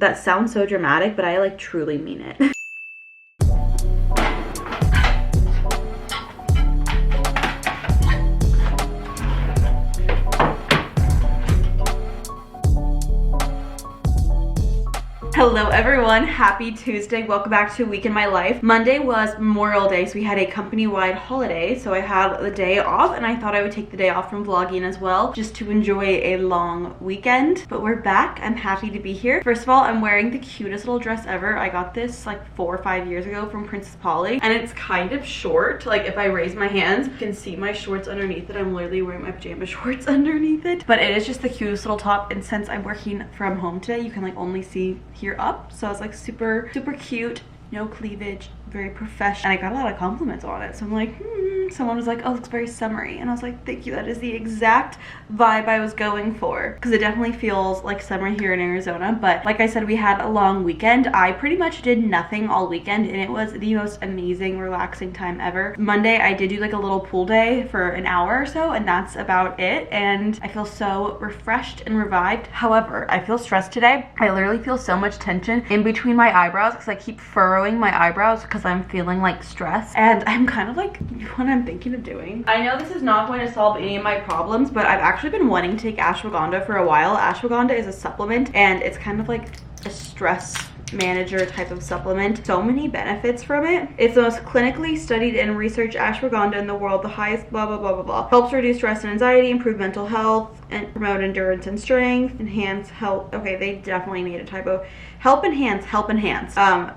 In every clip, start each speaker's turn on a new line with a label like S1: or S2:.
S1: That sounds so dramatic, but I like truly mean it. Hello everyone, happy Tuesday. Welcome back to a week in my life. Monday was Memorial Day, so we had a company-wide holiday, so I had the day off and I thought I would take the day off from vlogging as well, just to enjoy a long weekend. But we're back. I'm happy to be here. First of all, I'm wearing the cutest little dress ever. I got this like 4 or 5 years ago from Princess Polly, and it's kind of short. Like if I raise my hands, you can see my shorts underneath it. I'm literally wearing my pajama shorts underneath it, but it is just the cutest little top, and since I'm working from home today, you can like only see here up, so it's like super cute, no cleavage, very professional, and I got a lot of compliments on it, so I'm like, someone was like, oh, it looks very summery, and I was like, thank you, that is the exact vibe I was going for, because it definitely feels like summer here in Arizona. But like I said, we had a long weekend. I pretty much did nothing all weekend, and it was the most amazing, relaxing time ever. Monday, I did do like a little pool day for an hour or so, and that's about it, and I feel so refreshed and revived. However, I feel stressed today. I literally feel so much tension in between my eyebrows, because I keep furrowing my eyebrows because I'm feeling like stressed, and I'm kind of like, what I'm thinking of doing. I know this is not going to solve any of my problems, but I've actually been wanting to take ashwagandha for a while. Ashwagandha is a supplement, and it's kind of like a stress manager type of supplement. So many benefits from it. It's the most clinically studied and researched ashwagandha in the world, the highest blah blah blah blah blah. Helps reduce stress and anxiety, improve mental health, and promote endurance and strength, enhance health. Okay, they definitely need a typo. Help enhance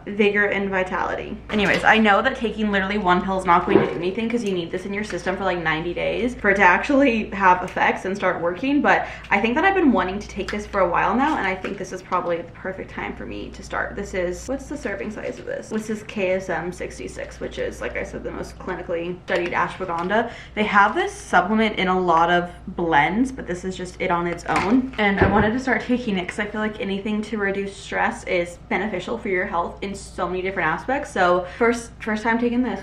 S1: vigor and vitality. Anyways, I know that taking literally one pill is not going to do anything, because you need this in your system for like 90 days for it to actually have effects and start working, but I think that I've been wanting to take this for a while now, and I think this is probably the perfect time for me to start. This is, what's the serving size of this? This is KSM 66, which is, like I said, the most clinically studied ashwagandha. They have this supplement in a lot of blends, but this is just it on its own, and I wanted to start taking it because I feel like anything to reduce stress is beneficial for your health in so many different aspects. So first time taking this.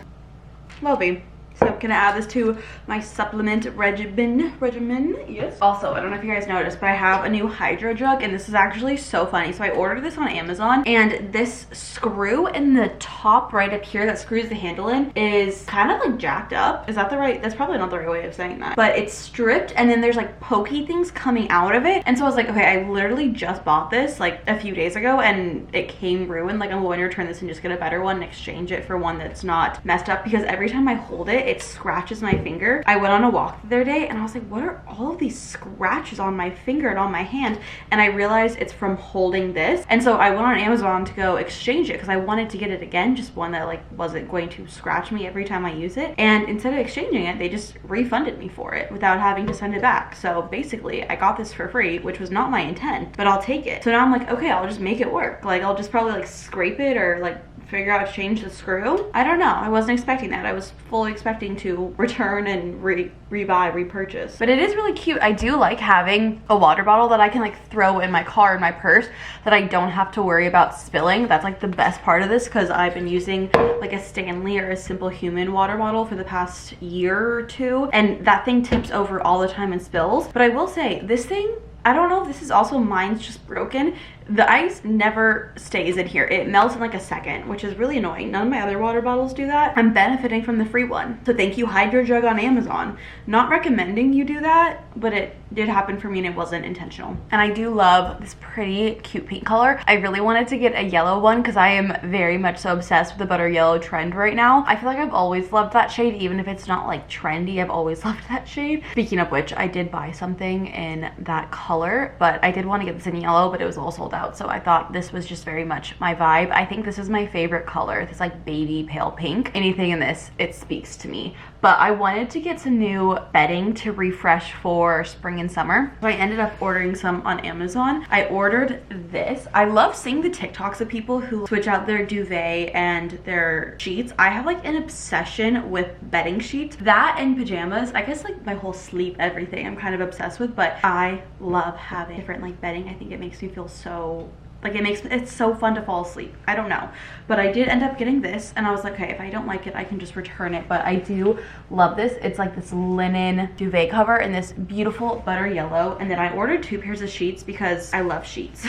S1: Will be. So I'm gonna add this to my supplement regimen. Yes. Also, I don't know if you guys noticed, but I have a new hydro jug, and this is actually so funny. So I ordered this on Amazon, and this screw in the top right up here that screws the handle in is kind of like jacked up. Is that the right? That's probably not the right way of saying that. But it's stripped, and then there's like pokey things coming out of it. And so I was like, okay, I literally just bought this like a few days ago, and it came ruined. Like I'm going to return this and just get a better one and exchange it for one that's not messed up, because every time I hold it, it scratches my finger. I went on a walk the other day, and I was like, what are all of these scratches on my finger and on my hand? And I realized it's from holding this. And so I went on Amazon to go exchange it, because I wanted to get it again, just one that like wasn't going to scratch me every time I use it. And instead of exchanging it, they just refunded me for it without having to send it back. So basically I got this for free, which was not my intent, but I'll take it. So now I'm like, okay, I'll just make it work. Like I'll just probably like scrape it or like figure out how to change the screw. I don't know. I wasn't expecting that. I was fully expecting to return and repurchase. But it is really cute. I do like having a water bottle that I can like throw in my car, in my purse, that I don't have to worry about spilling. That's like the best part of this, because I've been using like a Stanley or a Simple Human water bottle for the past year or two, and that thing tips over all the time and spills. But I will say, this thing, I don't know if this is also, mine's just broken. The ice never stays in here. It melts in like a second, which is really annoying. None of my other water bottles do that. I'm benefiting from the free one. So thank you, Hydro Jug on Amazon. Not recommending you do that, but it did happen for me, and it wasn't intentional. And I do love this pretty cute pink color. I really wanted to get a yellow one, because I am very much so obsessed with the butter yellow trend right now. I feel like I've always loved that shade, even if it's not like trendy. I've always loved that shade. Speaking of which, I did buy something in that color, but I did want to get this in yellow, but it was all sold out. So I thought this was just very much my vibe. I think this is my favorite color. This like baby pale pink. Anything in this, it speaks to me. But I wanted to get some new bedding to refresh for spring and summer. So I ended up ordering some on Amazon. I ordered this. I love seeing the TikToks of people who switch out their duvet and their sheets. I have like an obsession with bedding sheets. That and pajamas. I guess like my whole sleep, everything I'm kind of obsessed with, but I love having different like bedding. I think it makes me feel so Like it's so fun to fall asleep. I don't know. But I did end up getting this and I was like, okay, if I don't like it, I can just return it. But I do love this. It's like this linen duvet cover in this beautiful butter yellow. And then I ordered 2 pairs of sheets because I love sheets.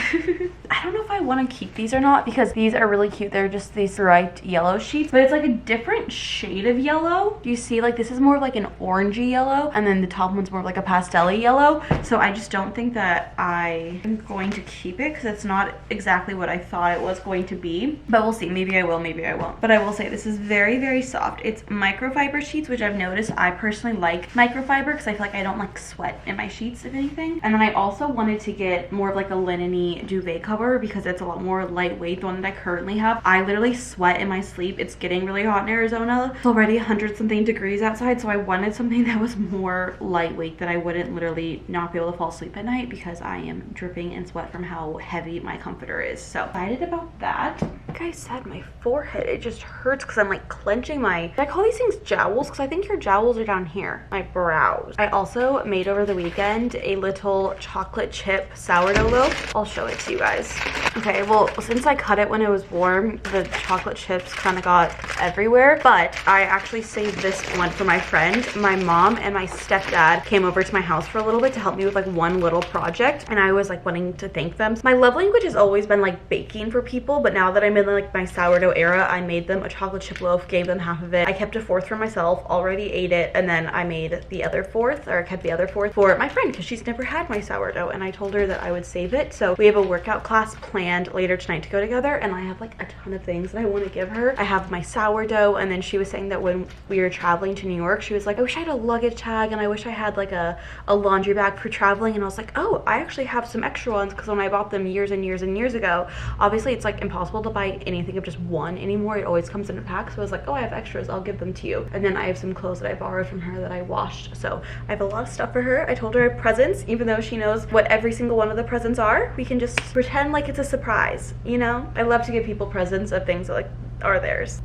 S1: I don't know if I want to keep these or not because these are really cute. They're just these striped yellow sheets, but it's like a different shade of yellow. Do you see, like, this is more of like an orangey yellow and then the top one's more of like a pastel-y yellow. So I just don't think that I am going to keep it because it's not exactly what I thought it was going to be. But we'll see. Maybe I will, maybe I won't. But I will say this is very, very soft. It's microfiber sheets, which I've noticed I personally like microfiber because I feel like I don't like sweat in my sheets, if anything. And then I also wanted to get more of like a linen-y duvet cover because it's a lot more lightweight. The one that I currently have, I literally sweat in my sleep. It's getting really hot in Arizona. It's already 100-something degrees outside, so I wanted something that was more lightweight, that I wouldn't literally not be able to fall asleep at night because I am dripping in sweat from how heavy my comforter is. So excited about that. Like I said, my forehead, it just hurts because I'm like clenching my, I call these things jowls because I think your jowls are down here, my brows. I also made over the weekend a little chocolate chip sourdough loaf. I'll show it to you guys. Okay, well, since I cut it when it was warm, the chocolate chips kind of got everywhere, but I actually saved this one for my friend. My mom and my stepdad came over to my house for a little bit to help me with like one little project, and I was like wanting to thank them. My love language has always been like baking for people, but now that I'm in like my sourdough era, I made them a chocolate chip loaf, gave them half of it. I kept a 4th for myself, already ate it, and then I made the other 4th, or kept the other 4th for my friend because she's never had my sourdough, and I told her that I would save it. So we have a workout class planned later tonight to go together, and I have like a ton of things that I want to give her. I have my sourdough, and then she was saying that when we were traveling to New York, she was like, I wish I had a luggage tag, and I wish I had like a laundry bag for traveling. And I was like, oh, I actually have some extra ones because when I bought them years and years and years ago, obviously it's like impossible to buy anything of just one anymore. It always comes in a pack. So I was like, oh, I have extras, I'll give them to you. And then I have some clothes that I borrowed from her that I washed. So I have a lot of stuff for her. I told her presents, even though she knows what every single one of the presents are. We can just pretend like it's a surprise, you know? I love to give people presents of things that like are theirs.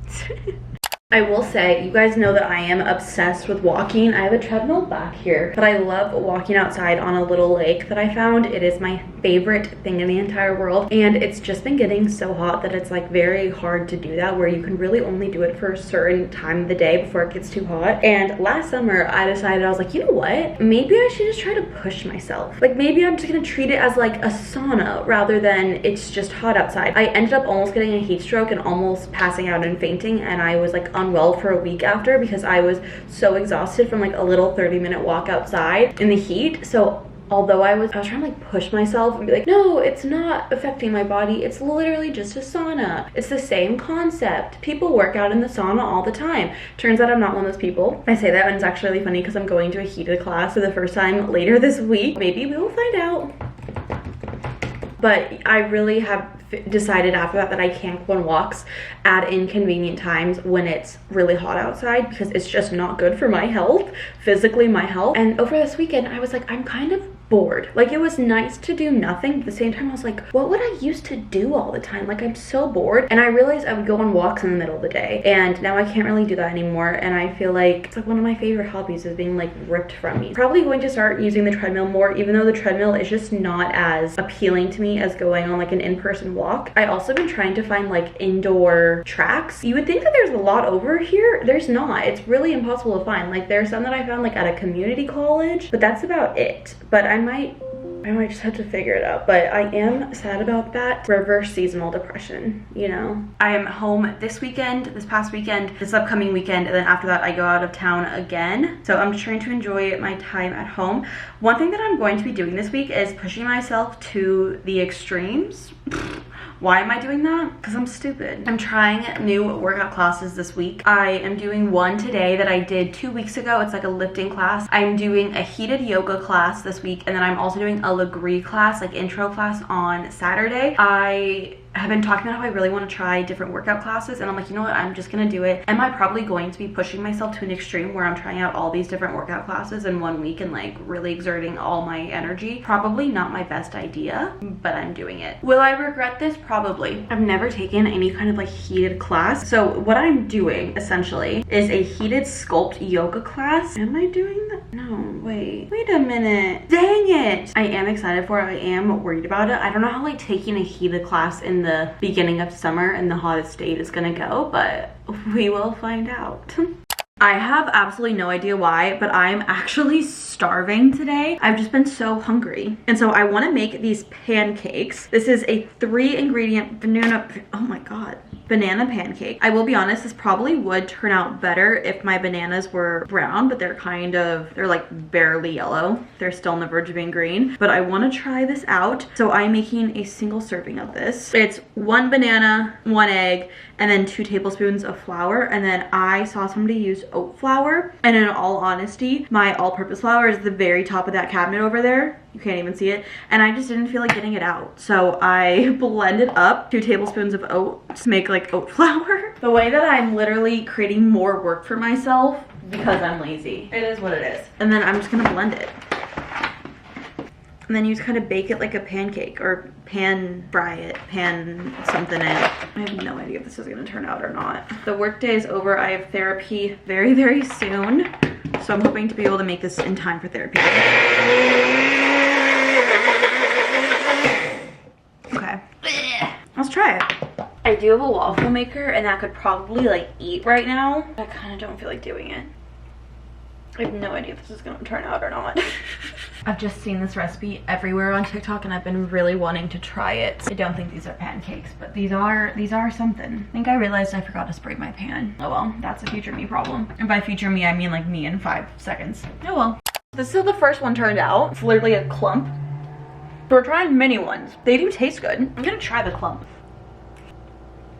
S1: I will say, you guys know that I am obsessed with walking. I have a treadmill back here, but I love walking outside on a little lake that I found. It is my favorite thing in the entire world, and it's just been getting so hot that it's like very hard to do that, where you can really only do it for a certain time of the day before it gets too hot. And last summer I decided, I was like, you know what, maybe I should just try to push myself. Like maybe I'm just gonna treat it as like a sauna rather than it's just hot outside. I ended up almost getting a heat stroke and almost passing out and fainting, and I was like unwell for a week after because I was so exhausted from like a little 30-minute walk outside in the heat. So although I was trying to like push myself and be like, no, it's not affecting my body, it's literally just a sauna, it's the same concept, people work out in the sauna all the time. Turns out I'm not one of those people. I say that and it's actually really funny because I'm going to a heated class for the first time later this week. Maybe we will find out. But I really have decided after that I can't go on walks at inconvenient times when it's really hot outside because it's just not good for my health, physically my health. And over this weekend I was like, I'm kind of bored. Like it was nice to do nothing, but at the same time I was like, what would I used to do all the time? Like I'm so bored. And I realized I would go on walks in the middle of the day, and now I can't really do that anymore. And I feel like it's like one of my favorite hobbies is being like ripped from me. Probably going to start using the treadmill more, even though the treadmill is just not as appealing to me as going on like an in-person walk. I also been trying to find like indoor tracks. You would think that there's a lot over here. There's not. It's really impossible to find. Like there's some that I found like at a community college, but that's about it. But I might just have to figure it out. But I am sad about that reverse seasonal depression, you know? I am home this weekend, this past weekend, this upcoming weekend, and then after that I go out of town again. So I'm just trying to enjoy my time at home. One thing that I'm going to be doing this week is pushing myself to the extremes. Why am I doing that? Because I'm stupid. I'm trying new workout classes this week. I am doing one today that I did 2 weeks ago. It's like a lifting class. I'm doing a heated yoga class this week, and then I'm also doing a Legree class, like intro class on Saturday. I I've been talking about how I really want to try different workout classes, and I'm like, you know what, I'm just gonna do it. Am I probably going to be pushing myself to an extreme where I'm trying out all these different workout classes in 1 week and like really exerting all my energy? Probably not my best idea, but I'm doing it. Will I regret this? Probably. I've never taken any kind of like heated class. So what I'm doing essentially is a heated sculpt yoga class. Am I doing that? No, wait a minute. Dang it. I am excited for it. I am worried about it. I don't know how like taking a heated class in the beginning of summer in the hottest state is gonna go, but we will find out. I have absolutely no idea why, but I'm actually starving today. I've just been so hungry. And so I want to make these pancakes. This is a 3-ingredient banana pancake. I will be honest, this probably would turn out better if my bananas were brown, but they're like barely yellow. They're still on the verge of being green, but I want to try this out. So I'm making a single serving of this. It's 1 banana, 1 egg, and then 2 tablespoons of flour. And then I saw somebody use oat flour. And in all honesty, my all-purpose flour is at the very top of that cabinet over there. You can't even see it. And I just didn't feel like getting it out. So I blended up 2 tablespoons of oat to make like oat flour. The way that I'm literally creating more work for myself because I'm lazy. It is what it is. And then I'm just gonna blend it. And then you just kind of bake it like a pancake or pan fry it, pan something in. I have no idea if this is gonna turn out or not. The work day is over. I have therapy very, very soon. So I'm hoping to be able to make this in time for therapy. Okay, let's try it. I do have a waffle maker and that could probably like eat right now. I kind of don't feel like doing it. I have no idea if this is gonna turn out or not. I've just seen this recipe everywhere on TikTok and I've been really wanting to try it. I don't think these are pancakes, but these are something. I think I realized I forgot to spray my pan. Oh well, that's a future me problem. And by future me, I mean like me in 5 seconds. Oh well. This is how the first one turned out. It's literally a clump. We're trying mini ones. They do taste good. I'm gonna try the clump.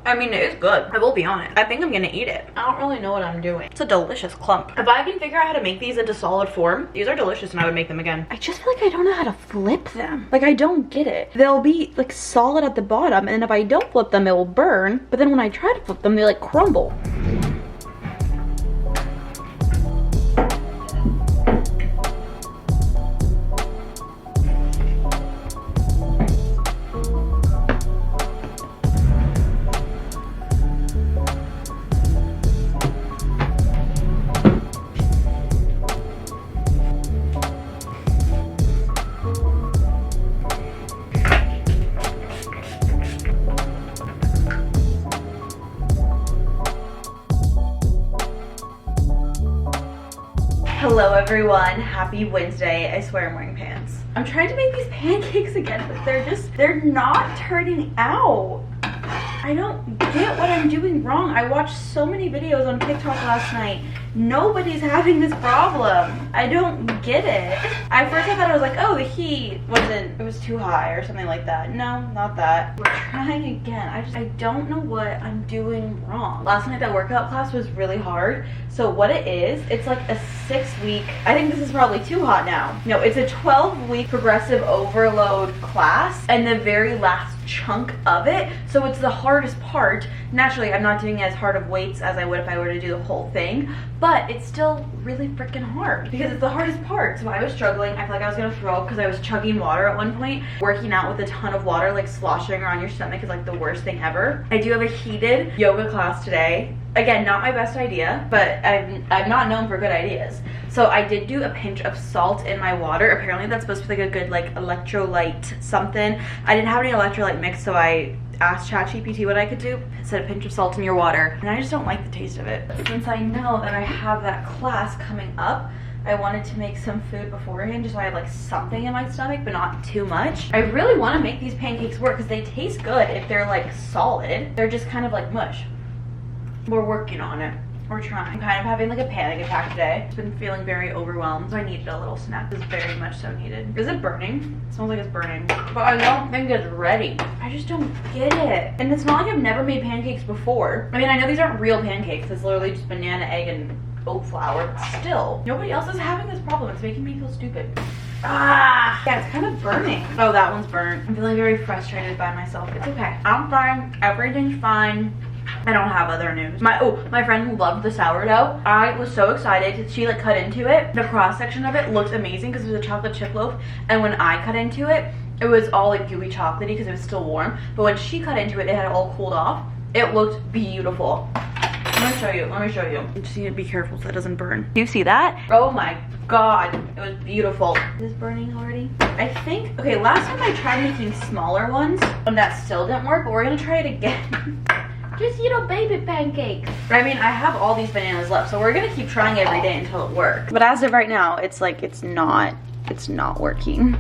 S1: I mean, it is good. I will be honest. I think I'm gonna eat it. I don't really know what I'm doing. It's a delicious clump. If I can figure out how to make these into solid form, these are delicious and I would make them again. I just feel like I don't know how to flip them. Like, I don't get it. They'll be like solid at the bottom, and if I don't flip them, it will burn. But then when I try to flip them, they like crumble. Hello everyone, happy Wednesday. I swear I'm wearing pants. I'm trying to make these pancakes again, but they're not turning out. I don't get what I'm doing wrong. I watched so many videos on TikTok last night. Nobody's having this problem. I don't get it. At first I thought I was like, oh, the heat it was too high or something like that. No, not that. We're trying again. I don't know what I'm doing wrong. Last night that workout class was really hard. So what it is, it's like a 6-week, I think this is probably too hot now. No, it's a 12-week progressive overload class and the very last chunk of it. So it's the hardest part. Naturally, I'm not doing as hard of weights as I would if I were to do the whole thing, but it's still really freaking hard because it's the hardest part. So I was struggling. I felt like I was gonna throw up because I was chugging water at one point. Working out with a ton of water, like sloshing around your stomach, is like the worst thing ever. I do have a heated yoga class today. Again, not my best idea, but I'm not known for good ideas. So I did do a pinch of salt in my water. Apparently that's supposed to be like a good like electrolyte something. I didn't have any electrolyte mix, so I asked ChatGPT what I could do. It said a pinch of salt in your water, and I just don't like the taste of it. But since I know that I have that class coming up, I wanted to make some food beforehand just so I have like something in my stomach, but not too much. I really want to make these pancakes work because they taste good if they're like solid. They're just kind of like mush. We're working on it. We're trying. I'm kind of having like a panic attack today. I've been feeling very overwhelmed, so I needed a little snack. This is very much so needed. Is it burning? It smells like it's burning. But I don't think it's ready. I just don't get it. And it's not like I've never made pancakes before. I mean, I know these aren't real pancakes. It's literally just banana, egg, and oat flour. But still, nobody else is having this problem. It's making me feel stupid. Ah, yeah, it's kind of burning. Oh, that one's burnt. I'm feeling very frustrated by myself. It's okay. I'm fine. Everything's fine. I don't have other news. My friend who loved the sourdough, I was so excited. She like cut into it. The cross section of it looked amazing because it was a chocolate chip loaf. And when I cut into it, it was all like gooey chocolatey because it was still warm. But when she cut into it, it had all cooled off. It looked beautiful. Let me show you. You just need to be careful so it doesn't burn. Do you see that? Oh my god, it was beautiful. Is this burning already? I think, okay, last time I tried making smaller ones and that still didn't work, but we're gonna try it again. Just, you know, baby pancakes. I mean, I have all these bananas left, so we're gonna keep trying every day until it works. But as of right now, it's like, it's not working.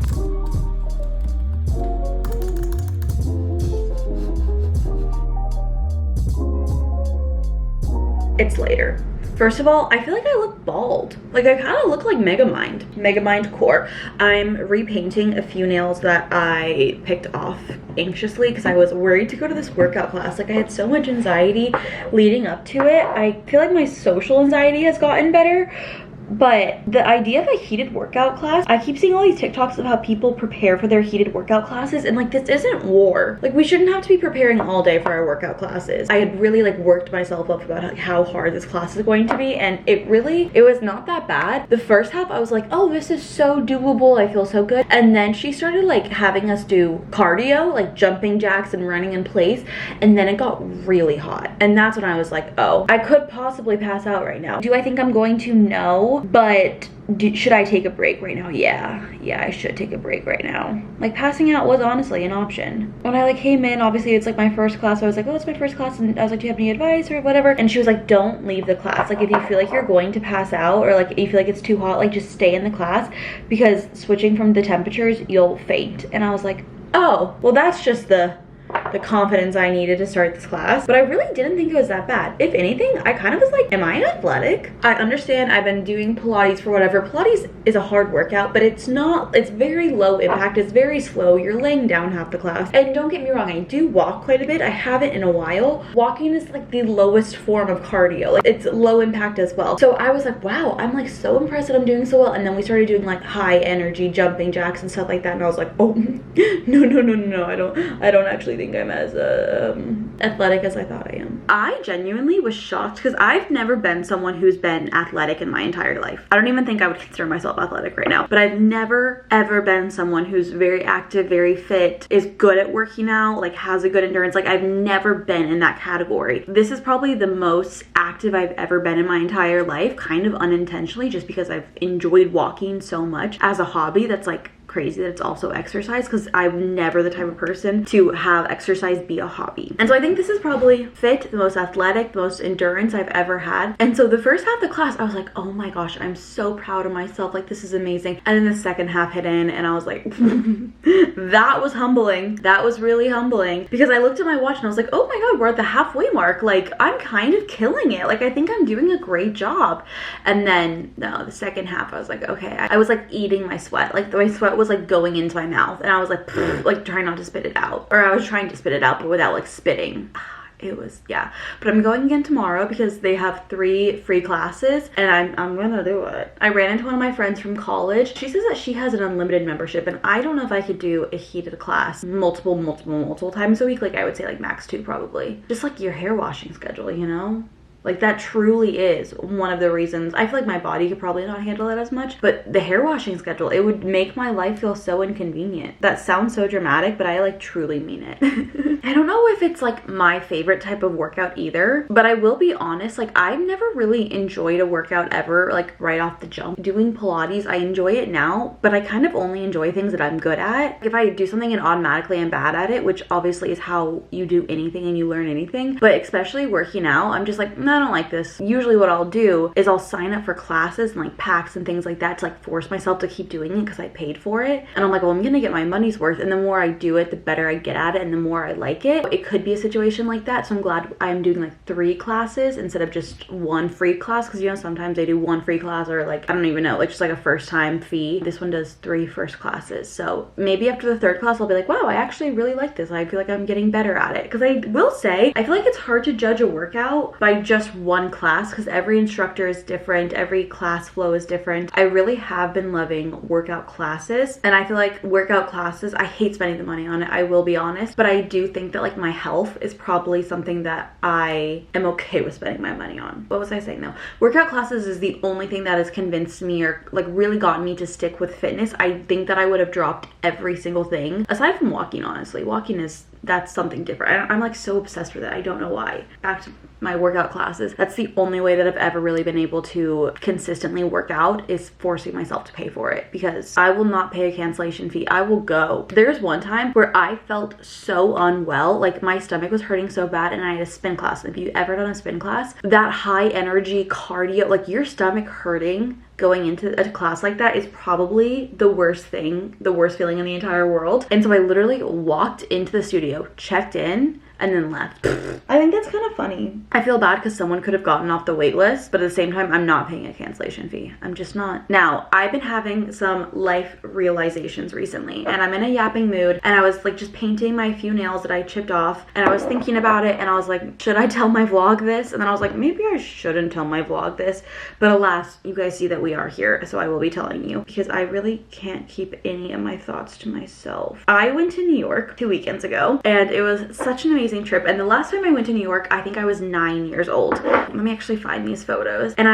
S1: It's later. First of all, I feel like I look bald. Like I kind of look like Megamind Core. I'm repainting a few nails that I picked off anxiously because I was worried to go to this workout class. Like I had so much anxiety leading up to it. I feel like my social anxiety has gotten better. But the idea of a heated workout class, I keep seeing all these TikToks of how people prepare for their heated workout classes, and like this isn't war. Like we shouldn't have to be preparing all day for our workout classes. I had really like worked myself up about how hard this class is going to be, and it was not that bad. The first half I was like, oh, this is so doable, I feel so good. And then she started like having us do cardio, like jumping jacks and running in place, and then it got really hot. And that's when I was like, oh, I could possibly pass out right now. Do I think I'm going to? No. But should I take a break right now? Yeah, I should take a break right now. Like passing out was honestly an option. When I like came in, obviously it's like my first class, so I was like, oh, it's my first class, and I was like, do you have any advice or whatever? And she was like, don't leave the class. Like if you feel like you're going to pass out or like you feel like it's too hot, like just stay in the class, because switching from the temperatures, you'll faint. And I was like, oh, well that's just the confidence I needed to start this class. But I really didn't think it was that bad. If anything, I kind of was like, am I athletic? I understand I've been doing Pilates for whatever. Pilates is a hard workout, but it's very low impact. It's very slow. You're laying down half the class. And don't get me wrong, I do walk quite a bit. I haven't in a while. Walking is like the lowest form of cardio. Like it's low impact as well. So I was like, wow, I'm like so impressed that I'm doing so well. And then we started doing like high energy jumping jacks and stuff like that. And I was like, oh, no. I don't actually think I'm as athletic as I thought I am. I genuinely was shocked because I've never been someone who's been athletic in my entire life. I don't even think I would consider myself athletic right now, but I've never ever been someone who's very active, very fit, is good at working out, like has a good endurance. Like I've never been in that category. This is probably the most active I've ever been in my entire life, kind of unintentionally, just because I've enjoyed walking so much as a hobby. That's like crazy that it's also exercise, because I'm never the type of person to have exercise be a hobby. And so I think this is probably fit, the most athletic, the most endurance I've ever had. And so the first half of the class, I was like, oh my gosh, I'm so proud of myself. Like this is amazing. And then the second half hit in and I was like, that was humbling. That was really humbling, because I looked at my watch and I was like, oh my God, we're at the halfway mark. Like I'm kind of killing it. Like I think I'm doing a great job. And then no, the second half, I was like, okay, I was like eating my sweat. Like my sweat was like going into my mouth and I was like trying not to spit it out, or I was trying to spit it out but without like spitting. It was, yeah. But I'm going again tomorrow because they have 3 free classes and I'm gonna do it. I ran into one of my friends from college. She says that she has an unlimited membership, and I don't know if I could do a heated class multiple times a week. Like I would say like max 2 probably. Just like your hair washing schedule, you know? Like that truly is one of the reasons. I feel like my body could probably not handle it as much, but the hair washing schedule, it would make my life feel so inconvenient. That sounds so dramatic, but I like truly mean it. I don't know if it's like my favorite type of workout either, but I will be honest, like I've never really enjoyed a workout ever, like right off the jump. Doing Pilates, I enjoy it now, but I kind of only enjoy things that I'm good at. If I do something and automatically I'm bad at it, which obviously is how you do anything and you learn anything, but especially working out, I'm just like, no, I don't like this. Usually what I'll do is I'll sign up for classes and like packs and things like that to like force myself to keep doing it because I paid for it. And I'm like, well, I'm gonna get my money's worth. And the more I do it, the better I get at it and the more I like like it. It could be a situation like that, so I'm glad I'm doing like 3 classes instead of just 1 free class, because you know sometimes they do 1 free class or like I don't even know, like just like a first time fee. This one does 3 first classes, so maybe after the 3rd class I'll be like, wow, I actually really like this. I feel like I'm getting better at it. Because I will say, I feel like it's hard to judge a workout by just 1 class because every instructor is different, every class flow is different. I really have been loving workout classes, and I feel like workout classes, I hate spending the money on it, I will be honest, but I do think that like my health is probably something that I am okay with spending my money on. What was I saying though? Workout classes is the only thing that has convinced me or like really gotten me to stick with fitness. I think that I would have dropped every single thing aside from walking. Honestly, walking that's something different. I'm like so obsessed with it. I don't know why. Back to my workout classes. That's the only way that I've ever really been able to consistently work out, is forcing myself to pay for it, because I will not pay a cancellation fee. I will go. There's one time where I felt so unwell, like my stomach was hurting so bad, and I had a spin class. If you ever done a spin class, that high energy cardio, like your stomach hurting going into a class like that is probably the worst feeling in the entire world. And so I literally walked into the studio, checked in, and then left. I think that's kind of funny. I feel bad because someone could have gotten off the wait list, but at the same time, I'm not paying a cancellation fee. I'm just not. Now, I've been having some life realizations recently, and I'm in a yapping mood, and I was like just painting my few nails that I chipped off, and I was thinking about it, and I was like, should I tell my vlog this? And then I was like, maybe I shouldn't tell my vlog this, but alas, you guys see that we are here, so I will be telling you, because I really can't keep any of my thoughts to myself. I went to New York 2 weekends ago, and it was such an amazing trip. And the last time I went to New York, I think I was 9 years old. Let me actually find these photos. And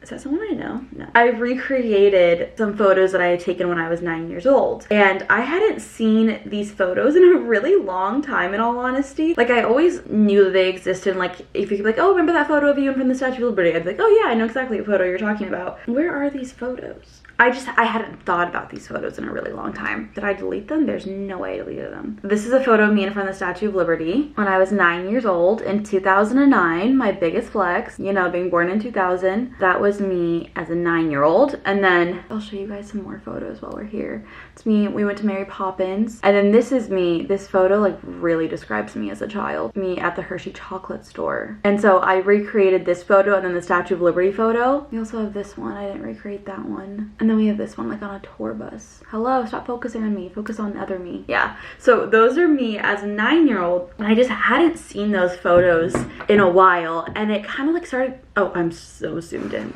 S1: is that someone I know? No. I recreated some photos that I had taken when I was 9 years old. And I hadn't seen these photos in a really long time, in all honesty. Like, I always knew that they existed. Like, if you could be like, oh, remember that photo of you in front of the Statue of Liberty? I'd be like, oh yeah, I know exactly what photo you're talking about. Where are these photos? I hadn't thought about these photos in a really long time. Did I delete them? There's no way I deleted them. This is a photo of me in front of the Statue of Liberty when I was 9 years old in 2009. My biggest flex, you know, being born in 2000. That was me as a 9-year-old. And then I'll show you guys some more photos while we're here. It's me, we went to Mary Poppins. And then this is me. This photo like really describes me as a child. Me at the Hershey chocolate store. And so I recreated this photo and then the Statue of Liberty photo. We also have this one. I didn't recreate that one. And then we have this one like on a tour bus. Hello, stop focusing on me. Focus on other me. Yeah. So those are me as a 9-year-old. And I just hadn't seen those photos in a while. And it kind of like started, oh, I'm so zoomed in.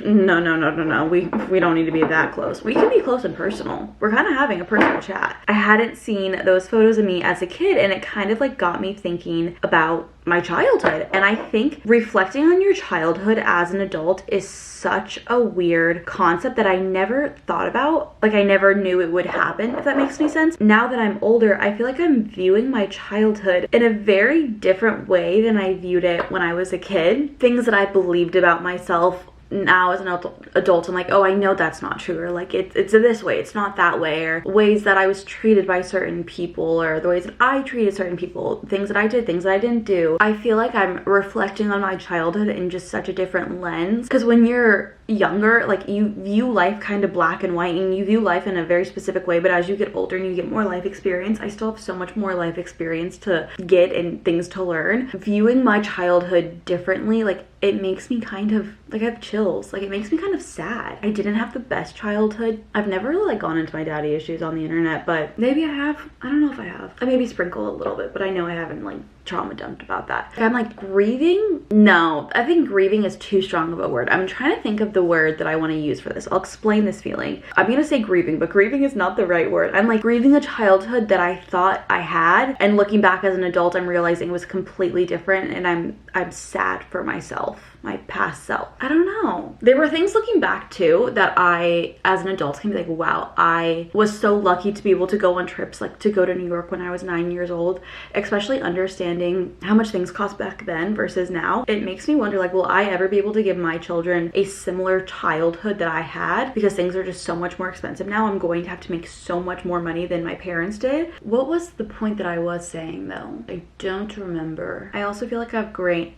S1: No. We don't need to be that close. We can be close and personal. We're kind of having a personal chat. I hadn't seen those photos of me as a kid, and it kind of like got me thinking about my childhood. And I think reflecting on your childhood as an adult is such a weird concept that I never thought about. Like, I never knew it would happen, if that makes any sense. Now that I'm older, I feel like I'm viewing my childhood in a very different way than I viewed it when I was a kid. Things that I believed about myself now as an adult, I'm like, oh, I know that's not true, or like it's this way, it's not that way, or ways that I was treated by certain people, or the ways that I treated certain people, things that I did, things that I didn't do. I feel like I'm reflecting on my childhood in just such a different lens, because when you're younger, like, you view life kind of black and white, and you view life in a very specific way, but as you get older and you get more life experience, I still have so much more life experience to get and things to learn. Viewing my childhood differently, like, it makes me kind of, like, I have chills. Like, it makes me kind of sad. I didn't have the best childhood. I've never really, like, gone into my daddy issues on the internet, but maybe I have. I don't know if I have. I maybe sprinkle a little bit, but I know I haven't, like, trauma dumped about that. I'm like, grieving? No, I think grieving is too strong of a word. I'm trying to think of the word that I want to use for this. I'll explain this feeling. I'm gonna say grieving, but grieving is not the right word. I'm like grieving a childhood that I thought I had, and looking back as an adult, I'm realizing it was completely different, and I'm sad for myself. My past self. I don't know. There were things looking back too that I, as an adult, can be like, wow, I was so lucky to be able to go on trips, like to go to New York when I was 9 years old, especially understanding how much things cost back then versus now. It makes me wonder, like, will I ever be able to give my children a similar childhood that I had? Because things are just so much more expensive now. I'm going to have to make so much more money than my parents did. What was the point that I was saying though? I don't remember. I also feel like I've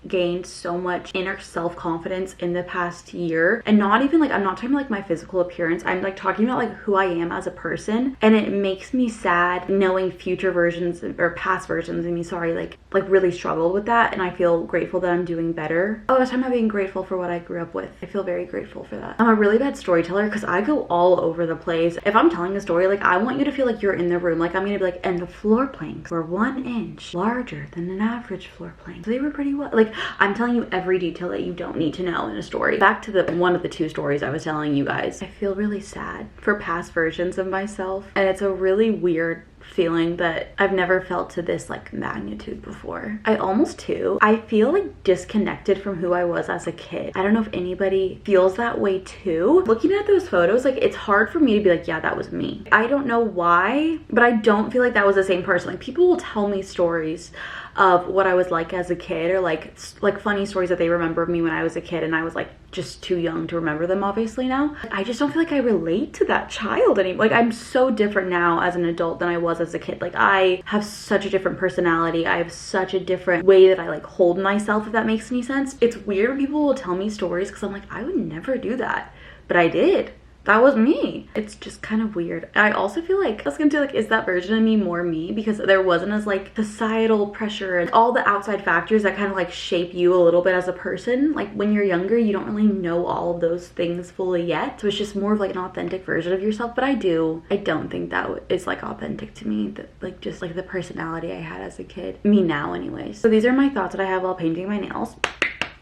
S1: gained so much in inner self-confidence in the past year. And not even like, I'm not talking about like my physical appearance, I'm like talking about like who I am as a person. And it makes me sad knowing future versions or past versions of me, sorry, like really struggled with that. And I feel grateful that I'm doing better. Oh, I was talking about being grateful for what I grew up with. I feel very grateful for that. I'm a really bad storyteller because I go all over the place. If I'm telling a story, like I want you to feel like you're in the room. Like I'm gonna be like, and the floor planks were 1 inch larger than an average floor plank. So they were pretty well. Like I'm telling you every detail that you don't need to know in a story. Back to the one of the 2 stories I was telling you guys. I feel really sad for past versions of myself, and it's a really weird feeling that I've never felt to this like magnitude before. I feel like disconnected from who I was as a kid. I don't know if anybody feels that way too. Looking at those photos, like it's hard for me to be like, yeah, that was me. I don't know why, but I don't feel like that was the same person. Like people will tell me stories of what I was like as a kid, or like funny stories that they remember of me when I was a kid, and I was like just too young to remember them obviously now. I just don't feel like I relate to that child anymore. Like I'm so different now as an adult than I was as a kid. Like I have such a different personality. I have such a different way that I like hold myself, if that makes any sense. It's weird when people will tell me stories because I'm like, I would never do that, but I did. That was me. It's just kind of weird. I also feel like I was gonna do like, is that version of me more me? Because there wasn't as like societal pressure and all the outside factors that kind of like shape you a little bit as a person. Like when you're younger, you don't really know all of those things fully yet. So it's just more of like an authentic version of yourself. But I don't think that is like authentic to me. That like just like the personality I had as a kid. Me now anyways. So these are my thoughts that I have while painting my nails.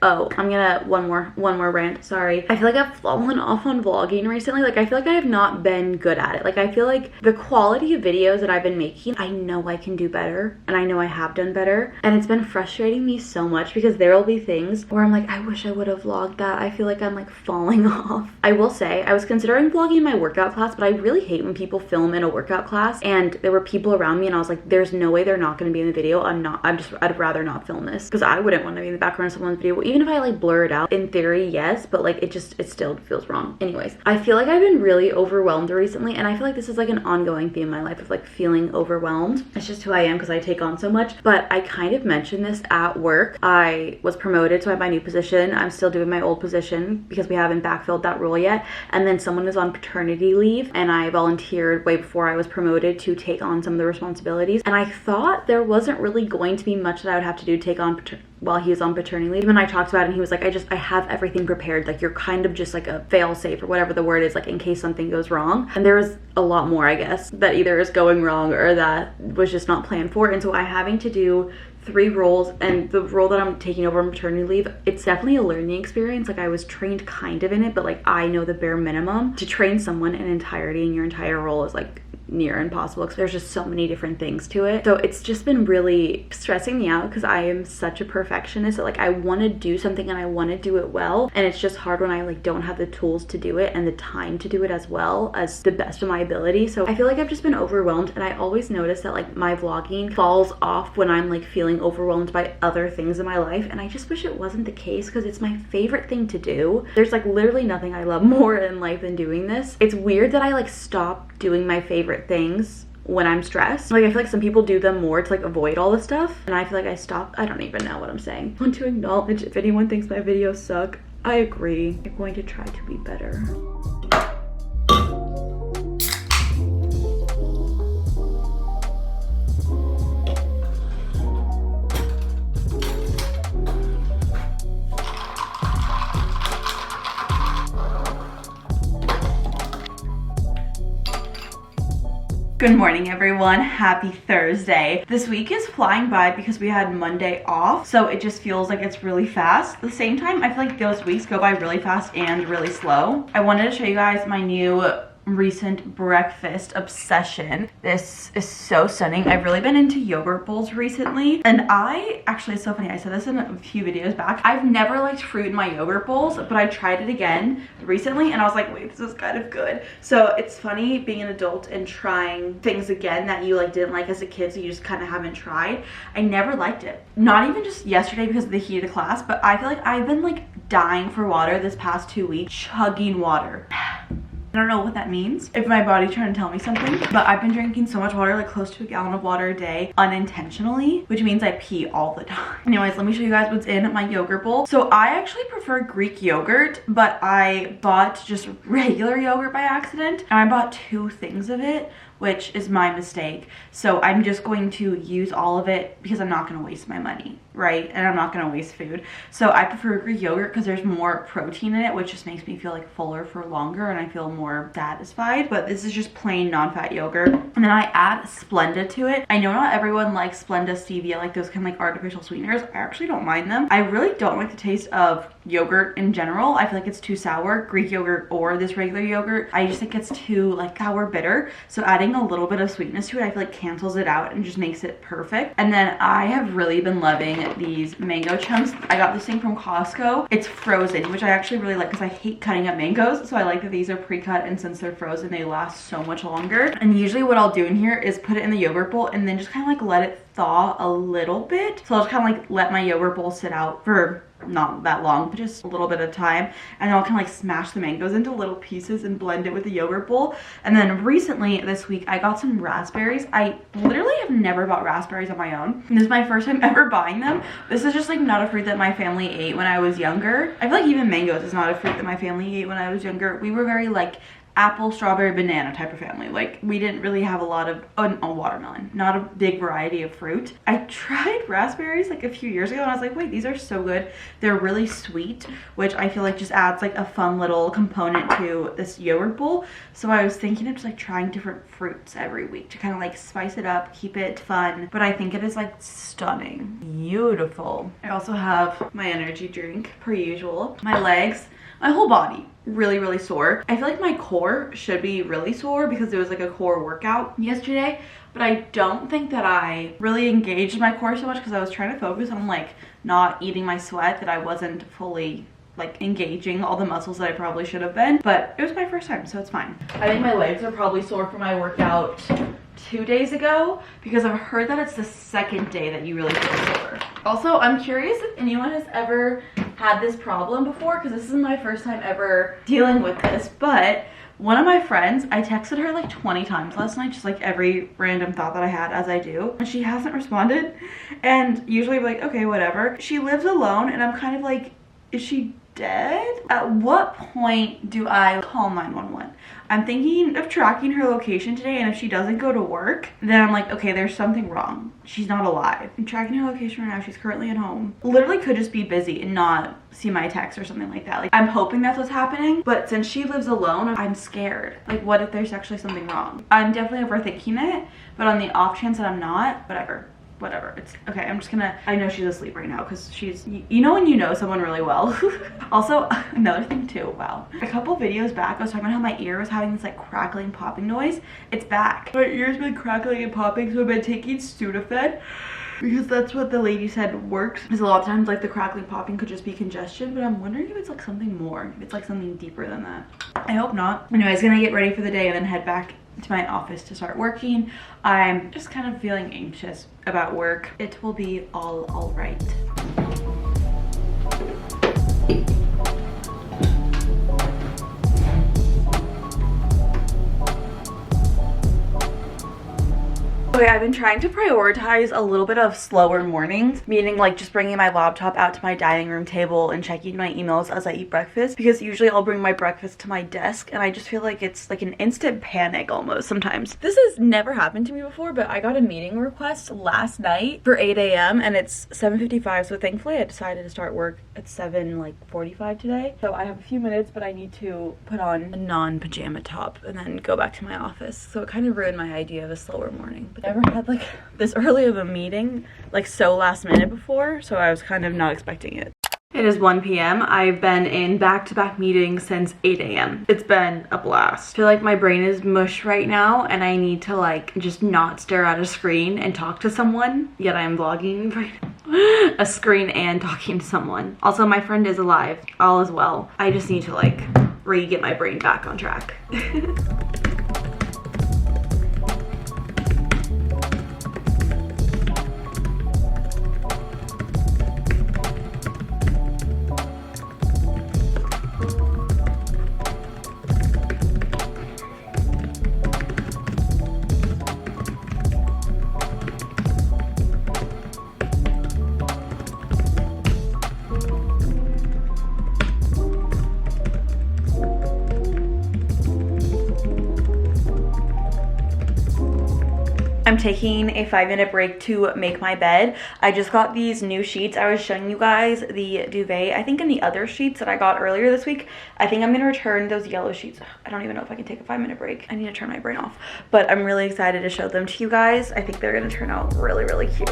S1: Oh, I'm gonna, one more rant, sorry. I feel like I've fallen off on vlogging recently. Like, I feel like I have not been good at it. Like, I feel like the quality of videos that I've been making, I know I can do better, and I know I have done better. And it's been frustrating me so much because there will be things where I'm like, I wish I would have vlogged that. I feel like I'm like falling off. I will say, I was considering vlogging my workout class, but I really hate when people film in a workout class and there were people around me and I was like, there's no way they're not gonna be in the video. I'd rather not film this because I wouldn't want to be in the background of someone's video. Even if I like blur it out, in theory, yes, but like it still feels wrong. Anyways, I feel like I've been really overwhelmed recently, and I feel like this is like an ongoing theme in my life of like feeling overwhelmed. It's just who I am because I take on so much. But I kind of mentioned this at work. I was promoted, so I have my new position. I'm still doing my old position because we haven't backfilled that role yet. And then someone is on paternity leave, and I volunteered way before I was promoted to take on some of the responsibilities. And I thought there wasn't really going to be much that I would have to do to take on while he was on paternity leave. And I talked about it and he was like, I have everything prepared. Like you're kind of just like a fail safe or whatever the word is, like in case something goes wrong. And there was a lot more, I guess, that either is going wrong or that was just not planned for. And so I'm having to do 3 roles, and the role that I'm taking over on maternity leave, it's definitely a learning experience. Like I was trained kind of in it, but like I know the bare minimum. To train someone in entirety in your entire role is like near impossible because there's just so many different things to it. So it's just been really stressing me out because I am such a perfectionist that like I want to do something and I want to do it well, and it's just hard when I like don't have the tools to do it and the time to do it as well as the best of my ability. So I feel like I've just been overwhelmed, and I always notice that like my vlogging falls off when I'm like feeling overwhelmed by other things in my life, and I just wish it wasn't the case because it's my favorite thing to do. There's like literally nothing I love more in life than doing this. It's weird that I like stop doing my favorite things when I'm stressed. Like I feel like some people do them more to like avoid all this stuff, and I feel like I stopped. I don't even know what I'm saying. I want to acknowledge if anyone thinks my videos suck. I agree. I'm going to try to be better. Good morning, everyone. Happy Thursday. This week is flying by because we had Monday off, so it just feels like it's really fast. At the same time, I feel like those weeks go by really fast and really slow. I wanted to show you guys my new recent breakfast obsession. This is so stunning. I've really been into yogurt bowls recently, and actually, it's so funny, I said this in a few videos back, I've never liked fruit in my yogurt bowls, but I tried it again recently and I was like, wait, this is kind of good. So it's funny being an adult and trying things again that you like didn't like as a kid, so you just kind of haven't tried. I never liked it. Not even just yesterday because of the heat of the class, but I feel like I've been like dying for water this past 2 weeks, chugging water. I don't know what that means, if my body's trying to tell me something, but I've been drinking so much water, like close to a gallon of water a day unintentionally, which means I pee all the time. Anyways, let me show you guys what's in my yogurt bowl. So I actually prefer Greek yogurt, but I bought just regular yogurt by accident, and I bought 2 things of it, which is my mistake. So I'm just going to use all of it because I'm not gonna waste my money, right? And I'm not gonna waste food. So I prefer Greek yogurt because there's more protein in it, which just makes me feel like fuller for longer and I feel more satisfied. But this is just plain non-fat yogurt. And then I add Splenda to it. I know not everyone likes Splenda stevia, like those kind of like artificial sweeteners. I actually don't mind them. I really don't like the taste of yogurt in general. I feel like it's too sour, Greek yogurt or this regular yogurt. I just think it's too like sour bitter. So adding a little bit of sweetness to it, I feel like cancels it out and just makes it perfect. And then I have really been loving these mango chunks. I got this thing from Costco. It's frozen, which I actually really like because I hate cutting up mangoes. So I like that these are pre-cut, and since they're frozen, they last so much longer. And usually what I'll do in here is put it in the yogurt bowl and then just kind of like let it thaw a little bit. So I'll just kind of like let my yogurt bowl sit out for not that long, but just a little bit of time, and then I'll kind of like smash the mangoes into little pieces and blend it with the yogurt bowl. And then recently this week I got some raspberries. I literally have never bought raspberries on my own, and this is my first time ever buying them. This is just like not a fruit that my family ate when I was younger. I feel like even mangoes is not a fruit that my family ate when I was younger. We were very like apple, strawberry, banana type of family. Like we didn't really have a lot of watermelon, not a big variety of fruit. I tried raspberries like a few years ago and I was like, wait, these are so good. They're really sweet, which I feel like just adds like a fun little component to this yogurt bowl. So I was thinking of just like trying different fruits every week to kind of like spice it up, keep it fun. But I think it is like stunning, beautiful. I also have my energy drink per usual. My legs, my whole body really sore. I feel like my core should be really sore because it was like a core workout yesterday, but I don't think that I really engaged my core so much because I was trying to focus on like not eating my sweat, that I wasn't fully like engaging all the muscles that I probably should have been. But it was my first time, so it's fine. I think my legs are probably sore from my workout 2 days ago because I've heard that it's the second day that you really feel sore. Also, I'm curious if anyone has ever had this problem before, because this is my first time ever dealing with this, but one of my friends, I texted her like 20 times last night, just like every random thought that I had, as I do, and she hasn't responded. And usually I'm like, okay, whatever. She lives alone and I'm kind of like, is she dead? At what point do I call 911? I'm thinking of tracking her location today, and if she doesn't go to work, then I'm like, okay, there's something wrong. She's not alive. I'm tracking her location right now. She's currently at home. Literally could just be busy and not see my text or something like that. Like, I'm hoping that's what's happening, but since she lives alone, I'm scared. Like, what if there's actually something wrong? I'm definitely overthinking it, but on the off chance that I'm not, whatever, it's okay. I'm just gonna, I know she's asleep right now because she's, you know when you know someone really well. Also, another thing too, wow, a couple videos back I was talking about how my ear was having this like crackling popping noise. It's back. My ear's been crackling and popping, so I've been taking Sudafed because that's what the lady said works. Because a lot of times like the crackling popping could just be congestion, but I'm wondering if it's like something more, if it's like something deeper than that. I hope not. Anyways, gonna get ready for the day and then head back to my office to start working. I'm just kind of feeling anxious about work. It will be all right. Okay, I've been trying to prioritize a little bit of slower mornings, meaning like just bringing my laptop out to my dining room table and checking my emails as I eat breakfast, because usually I'll bring my breakfast to my desk and I just feel like it's like an instant panic almost sometimes. This has never happened to me before, but I got a meeting request last night for 8 a.m. and it's 7:55, so thankfully I decided to start work at 7:45 today. So I have a few minutes, but I need to put on a non-pajama top and then go back to my office. So it kind of ruined my idea of a slower morning. But never had like this early of a meeting like so last minute before, so I was kind of not expecting it. It is 1 p.m. I've been in back-to-back meetings since 8 a.m. It's been a blast. I feel like my brain is mush right now and I need to like just not stare at a screen and talk to someone, yet I am vlogging right now. A screen and talking to someone. Also, my friend is alive. All is well. I just need to like get my brain back on track. I'm taking a 5-minute break to make my bed. I just got these new sheets. I was showing you guys the duvet. I think in the other sheets that I got earlier this week, I think I'm gonna return those yellow sheets. I don't even know if I can take a 5-minute break. I need to turn my brain off. But I'm really excited to show them to you guys. I think they're gonna turn out really, really cute.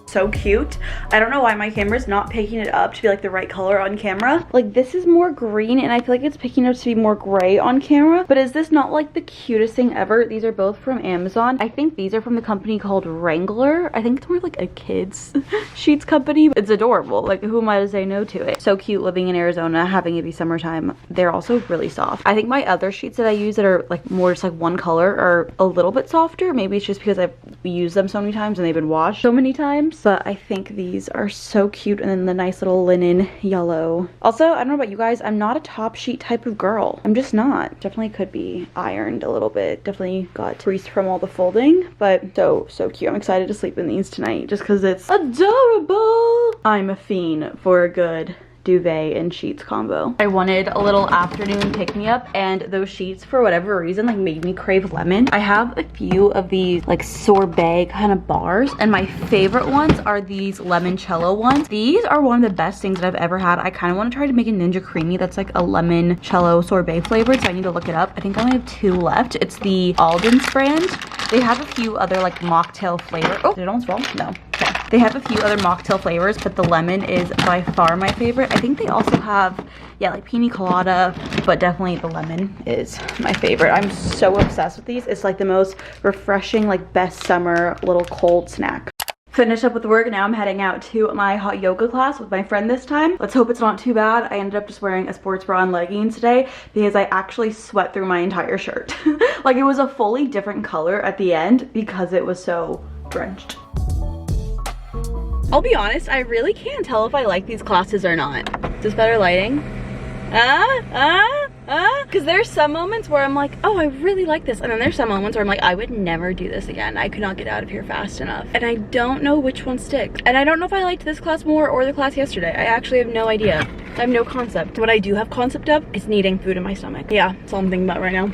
S1: So cute. I don't know why my camera's not picking it up to be like the right color on camera. Like this is more green and I feel like it's picking up to be more gray on camera, but is this not like the cutest thing ever? These are both from Amazon. I think these are from the company called Wrangler. I think it's more like a kids sheets company. It's adorable. Like who am I to say no to it? So cute living in Arizona, having it be summertime. They're also really soft. I think my other sheets that I use that are like more just like one color are a little bit softer. Maybe it's just because I've used them so many times and they've been washed so many times. But I think these are so cute, and then the nice little linen yellow. Also, I don't know about you guys, I'm not a top sheet type of girl. I'm just not. Definitely could be ironed a little bit. Definitely got grease from all the folding, but so cute. I'm excited to sleep in these tonight just because it's adorable. I'm a fiend for a good duvet and sheets combo. I wanted a little afternoon pick-me-up, and those sheets for whatever reason like made me crave lemon. I have a few of these like sorbet kind of bars, and my favorite ones are these limoncello ones. These are one of the best things that I've ever had. I kind of want to try to make a Ninja Creamy that's like a limoncello sorbet flavored, so I need to look it up. I think I only have 2 left. It's the Alden's brand. They have a few other like mocktail flavor. Oh, did it almost fall? No. Okay. They have a few other mocktail flavors, but the lemon is by far my favorite. I think they also have, yeah, like pina colada, but definitely the lemon is my favorite. I'm so obsessed with these. It's like the most refreshing, like best summer little cold snack. Finished up with work. Now I'm heading out to my hot yoga class with my friend this time. Let's hope it's not too bad. I ended up just wearing a sports bra and leggings today because I actually sweat through my entire shirt. Like it was a fully different color at the end because it was so drenched. I'll be honest, I really can't tell if I like these classes or not. Is this better lighting? Because there's some moments where I'm like, oh, I really like this. And then there's some moments where I'm like, I would never do this again. I could not get out of here fast enough. And I don't know which one sticks. And I don't know if I liked this class more or the class yesterday. I actually have no idea. I have no concept. What I do have concept of is needing food in my stomach. Yeah, that's all I'm thinking about right now.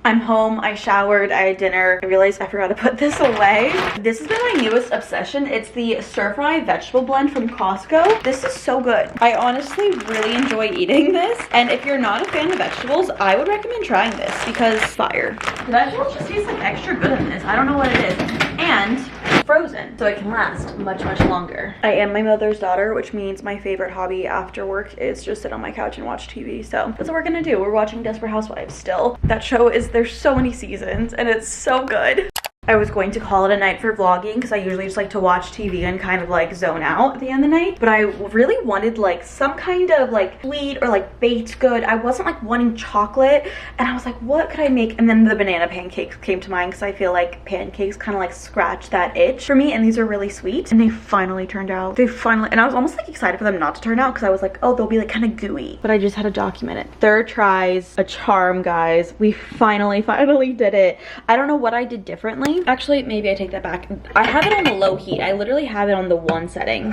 S1: I'm home, I showered, I had dinner. I realized I forgot to put this away. This has been my newest obsession. It's the stir fry vegetable blend from Costco. This is so good. I honestly really enjoy eating this. And if you're not a fan of vegetables, I would recommend trying this because fire. The vegetables just taste like extra good in this. I don't know what it is. And frozen, so it can last much longer. I am my mother's daughter, which means my favorite hobby after work is just sit on my couch and watch TV. So that's what we're gonna do. We're watching Desperate Housewives still. That show is, there's so many seasons and it's so good. I was going to call it a night for vlogging because I usually just like to watch TV and kind of like zone out at the end of the night. But I really wanted like some kind of like sweet or like baked good. I wasn't like wanting chocolate, and I was like, what could I make? And then the banana pancakes came to mind because I feel like pancakes kind of like scratch that itch for me, and these are really sweet. And they finally turned out. And I was almost like excited for them not to turn out because I was like, oh, they'll be like kind of gooey. But I just had to document it. 3rd tries, a charm, guys. We finally did it. I don't know what I did differently. Actually, maybe I take that back. I have it on the low heat. I literally have it on the 1 setting.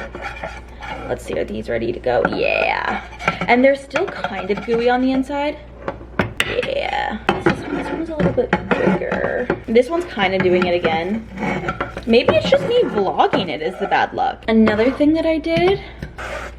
S1: Let's see, are these ready to go? Yeah. And they're still kind of gooey on the inside. Yeah. This one's a little bit bigger. This one's kind of doing it again. Maybe it's just me vlogging it is the bad luck. Another thing that I did,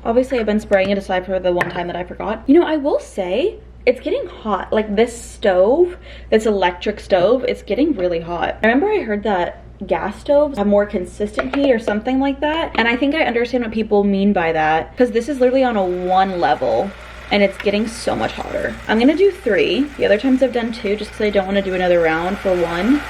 S1: obviously I've been spraying it aside for the one time that I forgot. You know, I will say, it's getting hot. Like this stove, this electric stove, it's getting really hot. I remember I heard that gas stoves have more consistent heat or something like that. And I think I understand what people mean by that because this is literally on a 1 level and it's getting so much hotter. I'm gonna do 3. The other times I've done 2 just because I don't want to do another round for 1.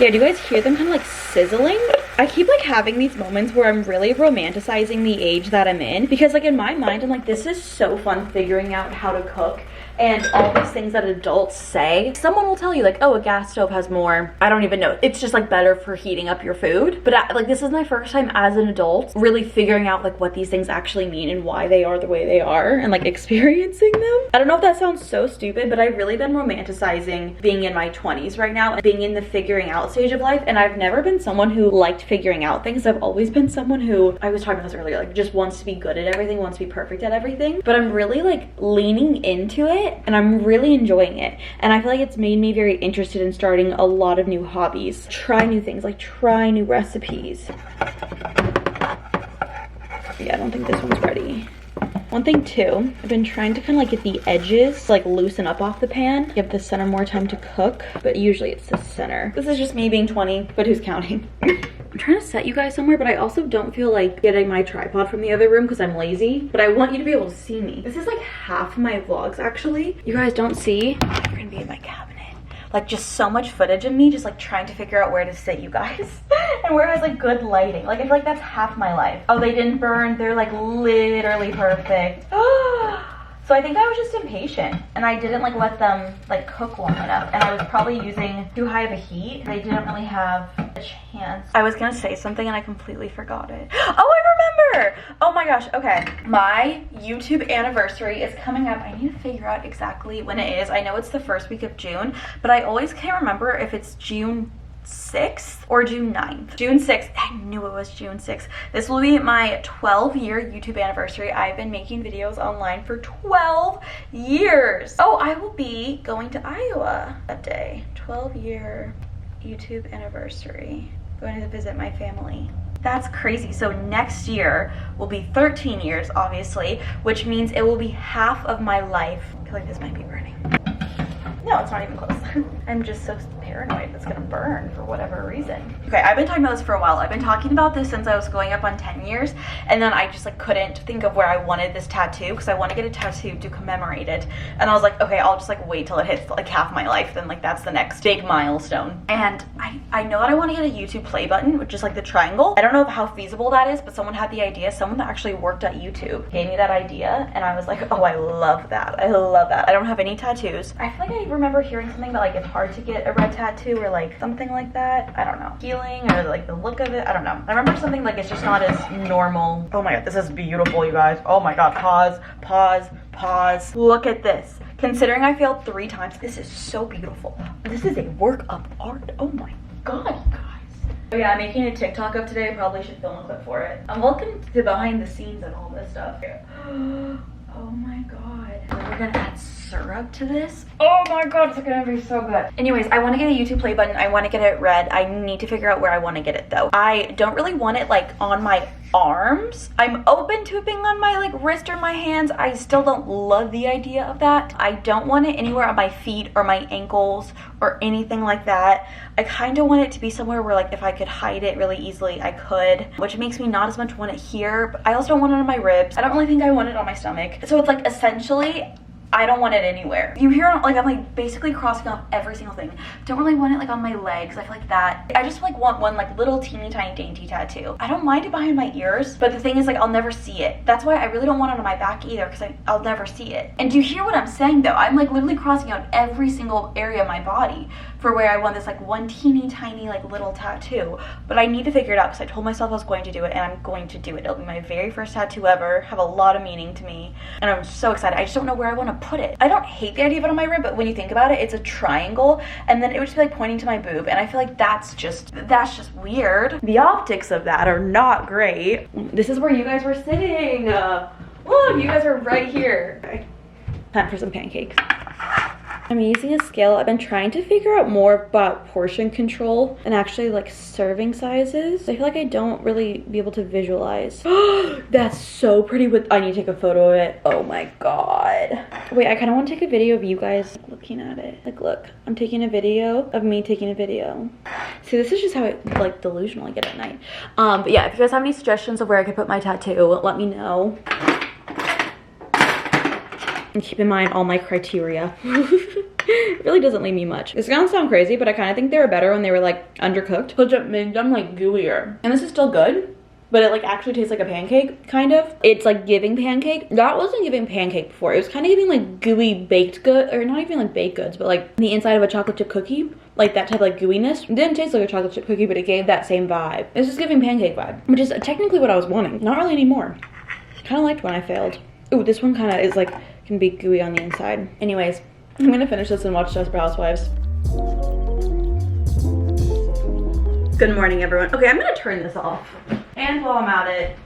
S1: Yeah, do you guys hear them kind of like sizzling? I keep like having these moments where I'm really romanticizing the age that I'm in because like in my mind I'm like, this is so fun figuring out how to cook and all these things that adults say. Someone will tell you like, oh, a gas stove has more, I don't even know, it's just like better for heating up your food. But like this is my first time as an adult really figuring out like what these things actually mean and why they are the way they are, and like experiencing them. I don't know if that sounds so stupid, but I've really been romanticizing being in my 20s right now and being in the figuring out stage of life. And I've never been someone who liked figuring out things. I've always been someone who, I was talking about this earlier, like just wants to be good at everything, wants to be perfect at everything. But I'm really like leaning into it and I'm really enjoying it. And I feel like it's made me very interested in starting a lot of new hobbies, try new things, like try new recipes. Yeah, I don't think this one's ready. One thing too, I've been trying to kind of like get the edges like loosen up off the pan, give the center more time to cook, but usually it's the center. This is just me being 20, but who's counting? I'm trying to set you guys somewhere, but I also don't feel like getting my tripod from the other room because I'm lazy, but I want you to be able to see me. This is like half of my vlogs actually. You guys don't see, you're gonna be in my cabinet. Like just so much footage of me just like trying to figure out where to sit you guys and where has like good lighting. Like I feel like that's half my life. Oh, they didn't burn, they're like literally perfect. So I think I was just impatient and I didn't like let them like cook long enough, and I was probably using too high of a heat. They didn't really have a chance. I was gonna say something and I completely forgot it. Oh, I remember! Oh my gosh, okay. My YouTube anniversary is coming up. I need to figure out exactly when it is. I know it's the first week of June, but I always can't remember if it's June 6th or June 9th. June 6th. I knew it was June 6th. This will be my 12-year YouTube anniversary. I've been making videos online for 12 years. Oh, I will be going to Iowa that day. 12-year YouTube anniversary. Going to visit my family. That's crazy. So next year will be 13 years, obviously, which means it will be half of my life. I feel like this might be burning. No, it's not even close. I'm just so paranoid it's gonna burn for whatever reason. Okay, I've been talking about this for a while. I've been talking about this since I was going up on 10 years, and then I just like couldn't think of where I wanted this tattoo because I want to get a tattoo to commemorate it. And I was like, okay, I'll just like wait till it hits like half my life, then like that's the next big milestone. And I know that I want to get a YouTube play button, which is like the triangle. I don't know how feasible that is, but someone had the idea. Someone that actually worked at YouTube gave me that idea, and I was like, oh, I love that. I love that. I don't have any tattoos. I feel like I remember hearing something about like it's hard to get a red tattoo or like something like that. I don't know. Healing or like the look of it. I don't know. I remember something like it's just not as normal. Oh my god, this is beautiful, you guys. Oh my god, pause, pause, pause. Look at this. Considering I failed 3 times, this is so beautiful. This is a work of art. Oh my god, you guys. Oh yeah, I'm making a TikTok of today. Probably should film a clip for it. Welcome to behind the scenes and all this stuff. Oh my god. We're gonna add syrup to this. Oh my god, it's gonna be so good. Anyways, I want to get a YouTube play button. I want to get it red. I need to figure out where I want to get it though. I don't really want it like on my arms. I'm open to it being on my like wrist or my hands. I still don't love the idea of that. I don't want it anywhere on my feet or my ankles or anything like that. I kind of want it to be somewhere where like if I could hide it really easily, I could, which makes me not as much want it here, but I also don't want it on my ribs. I don't really think I want it on my stomach. So it's like essentially I don't want it anywhere. You hear like I'm like basically crossing off every single thing. Don't really want it like on my legs. I feel like that. I just like want one like little teeny tiny dainty tattoo. I don't mind it behind my ears, but the thing is like I'll never see it. That's why I really don't want it on my back either, because I'll never see it. And do you hear what I'm saying though? I'm like literally crossing out every single area of my body for where I want this like one teeny tiny like little tattoo. But I need to figure it out because I told myself I was going to do it, and I'm going to do it. It'll be my very first tattoo ever. Have a lot of meaning to me, and I'm so excited. I just don't know where I want to put it. I don't hate the idea of it on my rib, but when you think about it, it's a triangle, and then it would just be like pointing to my boob, and I feel like that's just weird. The optics of that are not great. This is where you guys were sitting. Look, you guys are right here. Okay. Time for some pancakes. I'm using a scale. I've been trying to figure out more about portion control and actually like serving sizes. I feel like I don't really be able to visualize. That's so pretty with, I need to take a photo of it. Oh my god. Wait, I kind of want to take a video of you guys looking at it. Like look, I'm taking a video of me taking a video. See, this is just how I like delusional I get at night. But yeah, if you guys have any suggestions of where I could put my tattoo, let me know. And keep in mind all my criteria. It really doesn't leave me much. It's gonna sound crazy, but I kind of think they were better when they were like undercooked, which made them like gooier. And this is still good. but it like actually tastes like a pancake, kind of. It's like giving pancake. That wasn't giving pancake before. It was kind of giving like gooey baked good, or not even like baked goods, but like the inside of a chocolate chip cookie, like that type of like gooiness. It didn't taste like a chocolate chip cookie, but it gave that same vibe. It's just giving pancake vibe, which is technically what I was wanting. Not really anymore. Kind of liked when I failed. Ooh, this one kind of is like, can be gooey on the inside. Anyways, I'm gonna finish this and watch Desperate Housewives. Good morning, everyone. Okay, I'm gonna turn this off. And while I'm at it,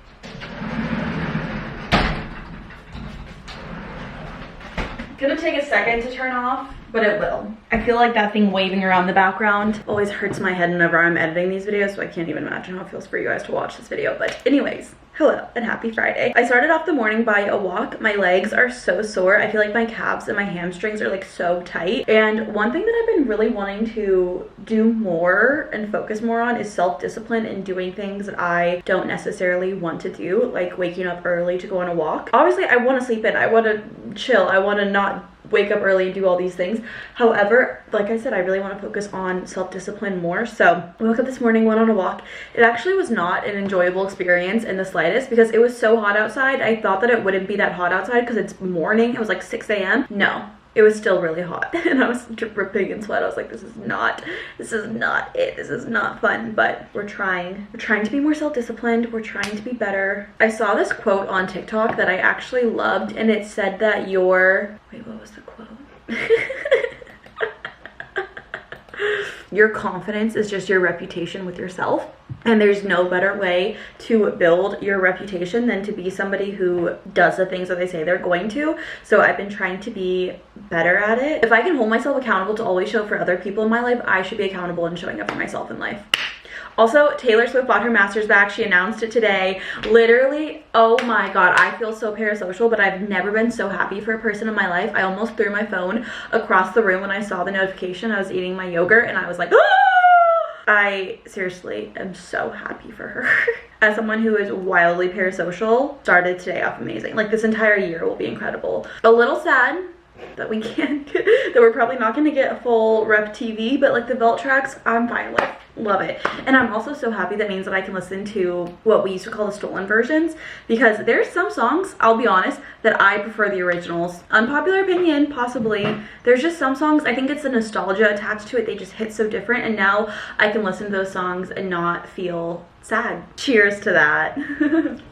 S1: gonna take a second to turn off, but it will. I feel like that thing waving around the background always hurts my head whenever I'm editing these videos, so I can't even imagine how it feels for you guys to watch this video. But anyways, hello and happy Friday. I started off the morning by a walk. My legs are so sore. I feel like my calves and my hamstrings are like so tight. And one thing that I've been really wanting to do more and focus more on is self-discipline and doing things that I don't necessarily want to do, like waking up early to go on a walk. Obviously, I want to sleep in. I want to chill. I want to not wake up early and do all these things. However, like I said, I really want to focus on self-discipline more. So I woke up this morning, went on a walk. It actually was not an enjoyable experience in the slightest because it was so hot outside. I thought that it wouldn't be that hot outside because it's morning. It was like 6 a.m. No, it was still really hot and I was dripping in sweat. I was like, this is not it. This is not fun, but we're trying to be more self-disciplined. We're trying to be better. I saw this quote on TikTok that I actually loved, and it said that wait, what was the quote? Your confidence is just your reputation with yourself. And there's no better way to build your reputation than to be somebody who does the things that they say they're going to. So I've been trying to be better at it. If I can hold myself accountable to always show up for other people in my life, I should be accountable in showing up for myself in life. Also, Taylor Swift bought her master's bag. She announced it today. Literally, oh my god, I feel so parasocial, but I've never been so happy for a person in my life. I almost threw my phone across the room when I saw the notification. I was eating my yogurt and I was like, ah! I seriously am so happy for her. As someone who is wildly parasocial, started today off amazing. Like, this entire year will be incredible. A little sad that we can't get, that we're probably not going to get a full rep TV, but like the belt tracks, I'm fine with. Love it. And I'm also so happy that means that I can listen to what we used to call the stolen versions, because there's some songs, I'll be honest, that I prefer the originals. Unpopular opinion, possibly. There's just some songs, I think it's the nostalgia attached to it, they just hit so different, and now I can listen to those songs and not feel sad. Cheers to that.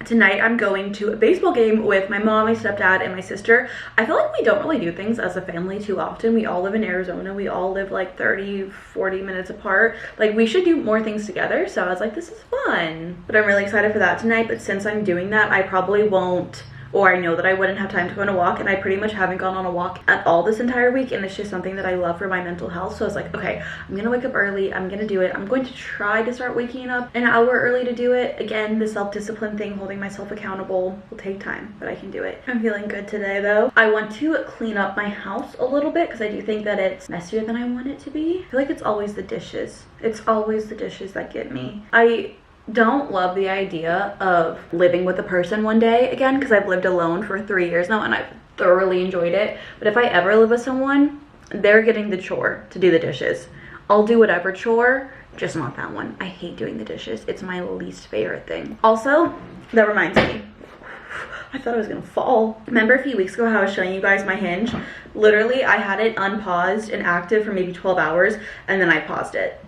S1: Tonight I'm going to a baseball game with my mom, my stepdad, and my sister. I feel like we don't really do things as a family too often. We all live in Arizona. We all live like 30-40 minutes apart. Like, we should do more things together. So I was like, this is fun. But I'm really excited for that tonight. But since I'm doing that, I probably won't, or I know that I wouldn't have time to go on a walk, and I pretty much haven't gone on a walk at all this entire week, and it's just something that I love for my mental health. So I was like, okay, I'm gonna wake up early, I'm gonna do it. I'm going to try to start waking up an hour early to do it. Again, the self-discipline thing, holding myself accountable, will take time, but I can do it. I'm feeling good today though. I want to clean up my house a little bit because I do think that it's messier than I want it to be. I feel like it's always the dishes. It's always the dishes that get me. I don't love the idea of living with a person one day again, because I've lived alone for 3 years now and I've thoroughly enjoyed it. But if I ever live with someone, they're getting the chore to do the dishes. I'll do whatever chore, just not that one. I hate doing the dishes. It's my least favorite thing. Also, that reminds me, I thought I was gonna fall. Remember a few weeks ago how I was showing you guys my Hinge? Literally, I had it unpaused and active for maybe 12 hours and then I paused it.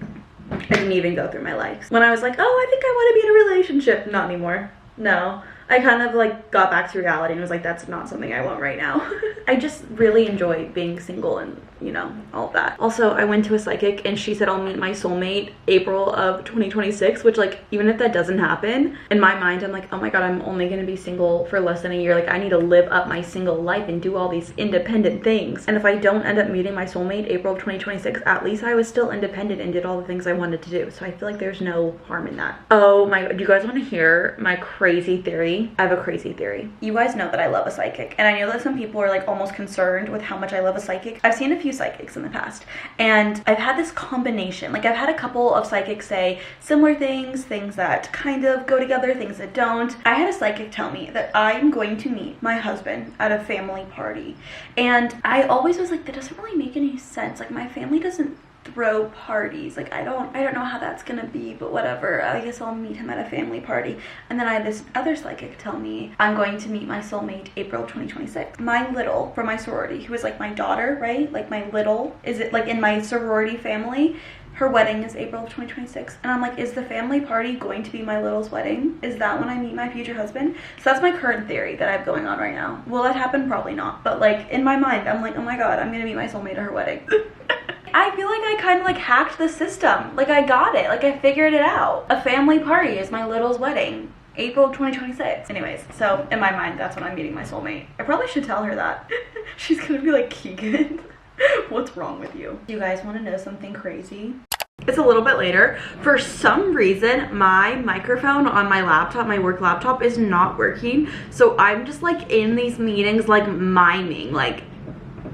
S1: I didn't even go through my likes. When I was like, oh, I think I want to be in a relationship. Not anymore. No. I kind of like got back to reality and was like, that's not something I want right now. I just really enjoy being single and, you know, all of that. Also, I went to a psychic and she said I'll meet my soulmate April of 2026, which, like, even if that doesn't happen, in my mind, I'm like, oh my god, I'm only gonna be single for less than a year. Like, I need to live up my single life and do all these independent things. And if I don't end up meeting my soulmate April of 2026, at least I was still independent and did all the things I wanted to do. So I feel like there's no harm in that. Oh my god, do you guys want to hear my crazy theory? I have a crazy theory. You guys know that I love a psychic, and I know that some people are like almost concerned with how much I love a psychic. I've seen a few psychics in the past, and I've had this combination. Like, I've had a couple of psychics say similar things, things that kind of go together, things that don't. I had a psychic tell me that I'm going to meet my husband at a family party, and I always was like, that doesn't really make any sense. Like, my family doesn't throw parties. Like I don't know how that's gonna be, but whatever. I guess I'll meet him at a family party. And then I had this other psychic tell me I'm going to meet my soulmate April 2026. My little, from my sorority, who is like my daughter, right? Like my little, is it like in my sorority family? Her wedding is April of 2026. And I'm like, is the family party going to be my little's wedding? Is that when I meet my future husband? So that's my current theory that I have going on right now. Will that happen? Probably not. But like in my mind, I'm like, oh my God, I'm gonna meet my soulmate at her wedding. I feel like I kind of like hacked the system. Like I got it. Like I figured it out. A family party is my little's wedding. April 2026. Anyways, so in my mind, that's when I'm meeting my soulmate. I probably should tell her that. She's gonna be like, Keegan, what's wrong with you? Do you guys want to know something crazy? It's a little bit later. For some reason, my microphone on my laptop, my work laptop, is not working. So I'm just like in these meetings, like miming, like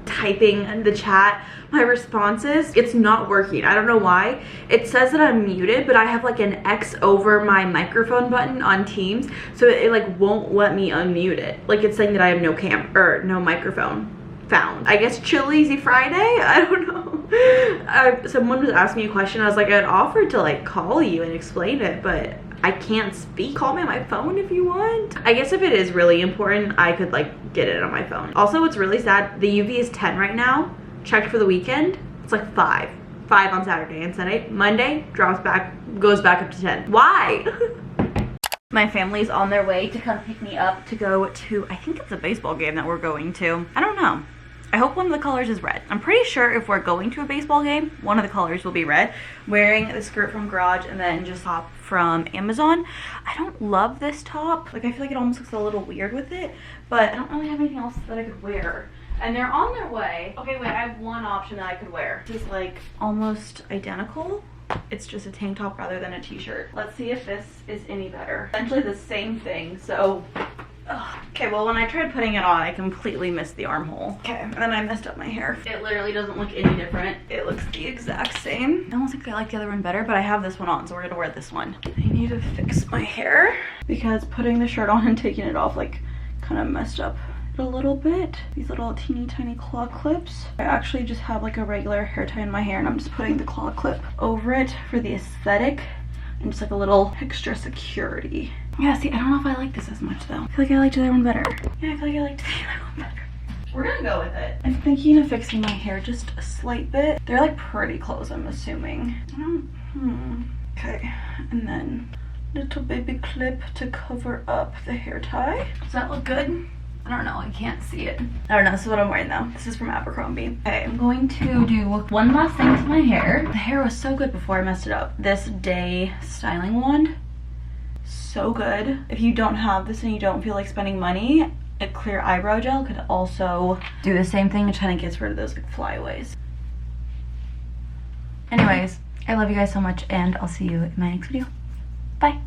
S1: typing in the chat my responses. It's not working. I don't know why. It says that I'm muted, but I have like an X over my microphone button on Teams, so it like won't let me unmute it. Like it's saying that I have no microphone found. I guess Chill Easy Friday? I don't know. Someone was asking me a question. I was like, I'd offered to like call you and explain it, but I can't speak. Call me on my phone if you want. I guess if it is really important, I could like get it on my phone. Also, it's really sad. The UV is 10 right now. Checked for the weekend. It's like 5 on Saturday and Sunday. Monday drops back, goes back up to 10. Why? My family's on their way to come pick me up to go to, I think it's a baseball game that we're going to. I don't know. I hope one of the colors is red. I'm pretty sure if we're going to a baseball game, one of the colors will be red. Wearing the skirt from Garage and then just top from Amazon. I don't love this top. Like I feel like it almost looks a little weird with it, but I don't really have anything else that I could wear. And they're on their way. Okay, wait, I have one option that I could wear. It's like almost identical. It's just a tank top rather than a t-shirt. Let's see if this is any better. Essentially the same thing, so. Ugh. Okay, well when I tried putting it on, I completely missed the armhole. Okay, and then I messed up my hair. It literally doesn't look any different. It looks the exact same. I don't think I like the other one better, but I have this one on, so we're gonna wear this one. I need to fix my hair because putting the shirt on and taking it off like kind of messed up a little bit. These little teeny tiny claw clips. I actually just have like a regular hair tie in my hair and I'm just putting the claw clip over it for the aesthetic and just like a little extra security. Yeah, see, I don't know if I like this as much though. I feel like I liked the other one better. Yeah, I feel like I liked the other one better. We're gonna go with it. I'm thinking of fixing my hair just a slight bit. They're like pretty close, I'm assuming. Okay, and then little baby clip to cover up the hair tie. Does that look good? I don't know, I can't see it. I don't know, this is what I'm wearing though. This is from Abercrombie. Okay, I'm going to do one last thing to my hair. The hair was so good before I messed it up. This Day styling wand, so good. If you don't have this and you don't feel like spending money, a clear eyebrow gel could also do the same thing. It kind of gets rid of those like flyaways. Anyways, I love you guys so much and I'll see you in my next video. Bye.